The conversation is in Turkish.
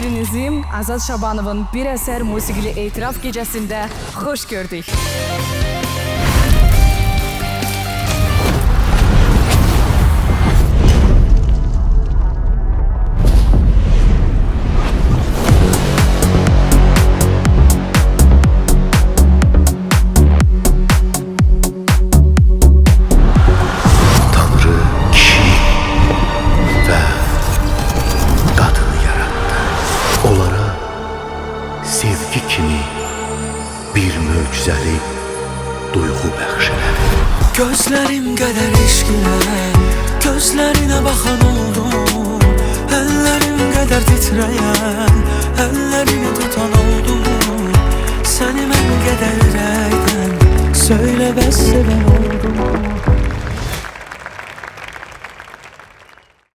Şirinizim Azad Şabanov'un bir eser musikili itiraf gecesinde hoş gördük. Sevgi kimi bir möcüzəli duyğu bəxş elədi. Gözlerim kadar eşkine, gözlerine bakan oldum. Ellerim kadar titreyen, ellerini tutan oldum. Seni ben kadar yürekten söyle ben seven oldum.